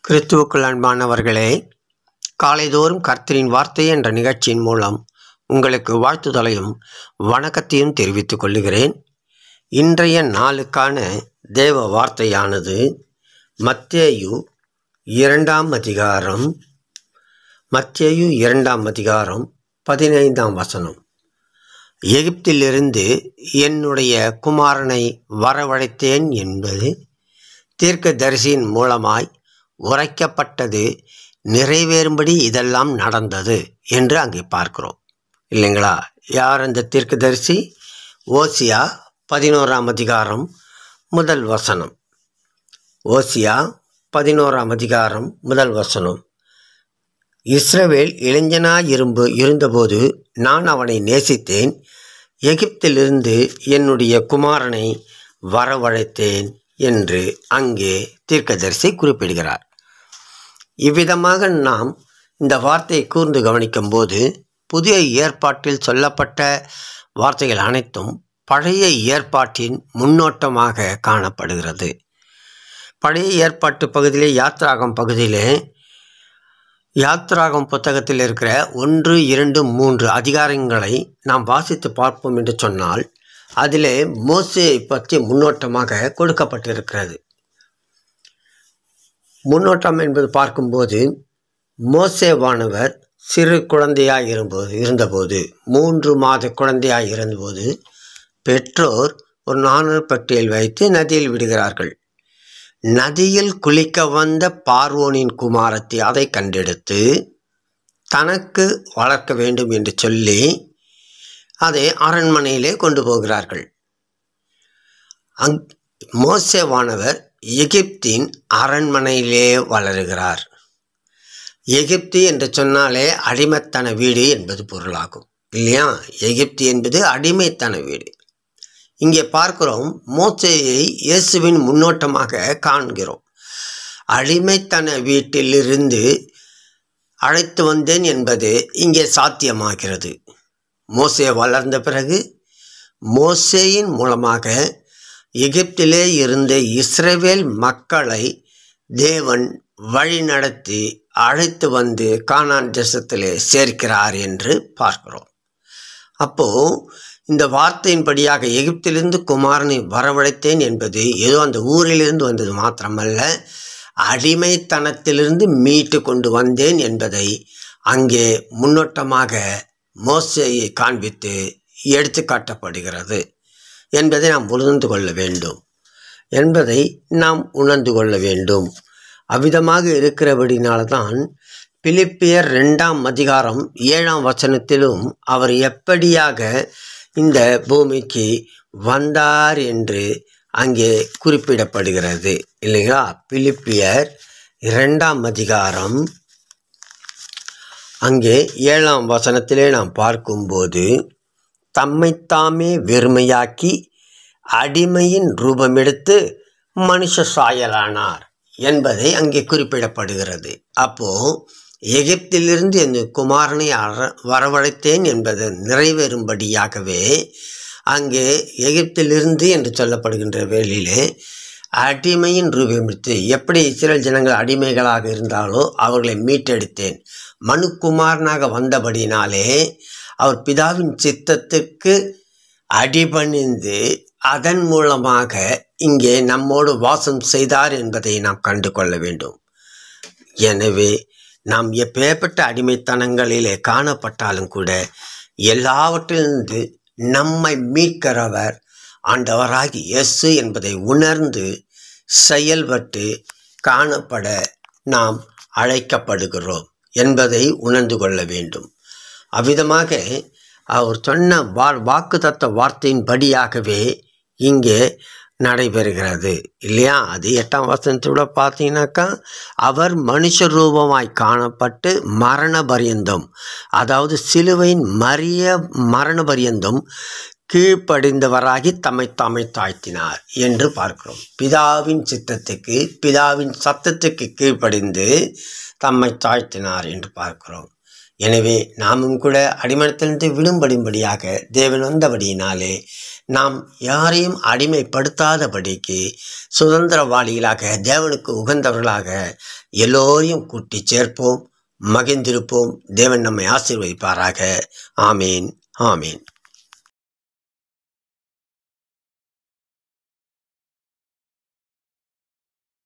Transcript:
கிறிஸ்துவுக்குள் அன்பானவர்களே, காலைதோறும் கர்த்தரின் வார்த்தை என்ற நிகழ்ச்சியின் மூலம் உங்களுக்கு வாழ்த்துதலையும் வணக்கத்தையும் தெரிவித்துக் கொள்கிறேன். இன்றைய நாளுக்கான தேவ வார்த்தையானது மத்தேயு 2 15 எகிப்திலிருந்து என்னுடைய குமாரனை வரவழைத்தேன் என்பது தீர்க்கதரிசியின் மூலமாய் உரைக்கப்பட்டது நிறைவேறும்படி இதெல்லாம் நடந்தது என்று அங்கே பார்க்கிறோம், இல்லைங்களா? யார் அந்த தீர்க்கதரிசி? ஓசியா 11 ஓசியா 11 இஸ்ரவேல் இளைஞனாய் இருந்தபோது நான் அவனை நேசித்தேன், எகிப்திலிருந்து என்னுடைய குமாரனை வரவழைத்தேன் என்று அங்கே தீர்க்கதரிசி குறிப்பிடுகிறார். இவ்விதமாக நாம் இந்த வார்த்தையை கூர்ந்து கவனிக்கும் போது புதிய ஏற்பாட்டில் சொல்லப்பட்ட வார்த்தைகள் அனைத்தும் பழைய ஏற்பாட்டின் முன்னோட்டமாக காணப்படுகிறது. பழைய ஏற்பாட்டு பகுதியிலே யாத்ராகம் புத்தகத்தில் இருக்கிற 1, 2, 3 அதிகாரங்களை நாம் வாசித்து பார்ப்போம் என்று சொன்னால் அதிலே மோசேயை பற்றி முன்னோட்டமாக கொடுக்கப்பட்டிருக்கிறது. முன்னோட்டம் என்பது பார்க்கும்போது மோசேவானவர் சிறு குழந்தையாய் இருந்தபோது 3 மாத குழந்தையாய் இருந்தபோது பெற்றோர் ஒரு நாணல் பெட்டியில் வைத்து நதியில் விடுகிறார்கள். நதியில் குளிக்க வந்த பார்வோனின் குமாரத்தி அதை கண்டெடுத்து தனக்கு வளர்க்க வேண்டும் என்று சொல்லி அதை அரண்மனையிலே கொண்டு போகிறார்கள். மோசேவானவர் எகிப்தின் அரண்மனையிலே வளருகிறார். எகிப்து என்று சொன்னாலே அடிமைத்தன வீடு என்பது பொருளாகும், இல்லையா? எகிப்து என்பது அடிமைத்தன வீடு. இங்கே பார்க்கிறோம், மோசேயை இயேசுவின் முன்னோட்டமாக காண்கிறோம். அடிமைத்தன வீட்டிலிருந்து அழைத்து வந்தேன் என்பது இங்கே சாத்தியமாகிறது. மோசே வளர்ந்த பிறகு மோசேயின் மூலமாக எகிப்திலே இருந்த இஸ்ரவேல் மக்களை தேவன் வழிநடத்தி அழைத்து வந்து கானான் தேசத்திலே சேர்க்கிறார் என்று பார்க்கிறோம். அப்போது இந்த வார்த்தையின்படியாக எகிப்திலிருந்து குமாரனை வரவழைத்தேன் என்பது ஏதோ அந்த ஊரிலிருந்து வந்தது மாத்திரமல்ல, அடிமைத்தனத்திலிருந்து மீட்டு கொண்டு வந்தேன் என்பதை அங்கே முன்னோட்டமாக மோசேயை காண்பித்து எடுத்து காட்டப்படுகிறது என்பதை நாம் உணர்ந்து கொள்ள வேண்டும். அவ்விதமாக இருக்கிறபடினால்தான் பிலிப்பியர் 2 அவர் எப்படியாக இந்த பூமிக்கு வந்தார் என்று அங்கே குறிப்பிடப்படுகிறது, இல்லைங்களா? பிலிப்பியர் 2 அங்கே 7 நாம் பார்க்கும்போது தம்மைத்தாமே வெறுமையாக்கி அடிமையின் ரூபமெடுத்து மனுஷ சாயலானார் என்பதை அங்கே குறிப்பிடப்படுகிறது. அப்போது எகிப்திலிருந்து என் குமாரனை வரவழைத்தேன் என்பது நிறைவேறும்படியாகவே அங்கே எகிப்திலிருந்து என்று சொல்லப்படுகின்ற வேளையிலே அடிமையின் ரூபமெடுத்து, எப்படி இஸ்ரேல் ஜனங்கள் அடிமைகளாக இருந்தாலோ அவர்களை மீட்டெடுத்தேன். மனுக்குமாரனாக வந்தபடினாலே அவர் பிதாவின் சித்தத்துக்கு அடிபணிந்து அதன் மூலமாக இங்கே நம்மோடு வாசம் செய்தார் என்பதை நாம் கண்டு கொள்ள வேண்டும். எனவே நாம் எப்பேற்பட்ட அடிமைத்தனங்களிலே காணப்பட்டாலும் கூட எல்லாவற்றிலிருந்து நம்மை மீட்கிறவர் ஆண்டவராகி இயேசு என்பதை உணர்ந்து செயல்பட்டு காணப்பட நாம் அழைக்கப்படுகிறோம் என்பதை உணர்ந்து கொள்ள வேண்டும். அவ்விதமாக அவர் சொன்ன வாக்குத்தத்த வார்த்தையின்படியாகவே இங்கே நடைபெறுகிறது, இல்லையா? அது 8 பார்த்தீங்கன்னாக்கா, அவர் மனுஷ ரூபமாய் காணப்பட்டு மரண பரியந்தம், அதாவது சிலுவையின் மரண பரியந்தம் கீழ்ப்படிந்தவராகி தம்மை தாழ்த்தினார் என்று பார்க்கிறோம். பிதாவின் சித்தத்துக்கு, பிதாவின் சத்தத்துக்கு கீழ்ப்படிந்து தம்மை தாழ்த்தினார் என்று பார்க்கிறோம். எனவே நாமும் கூட அடிமனத்திலிருந்து விடும்படியாக தேவன் வந்தபடியினாலே நாம் யாரையும் அடிமைப்படுத்தாதபடிக்கு சுதந்திரவாளிகளாக தேவனுக்கு உகந்தவர்களாக எல்லோரையும் கூட்டி சேர்ப்போம், மகிழ்ந்திருப்போம். தேவன் நம்மை ஆசீர்வதிப்பாராக. ஆமீன், ஆமீன்.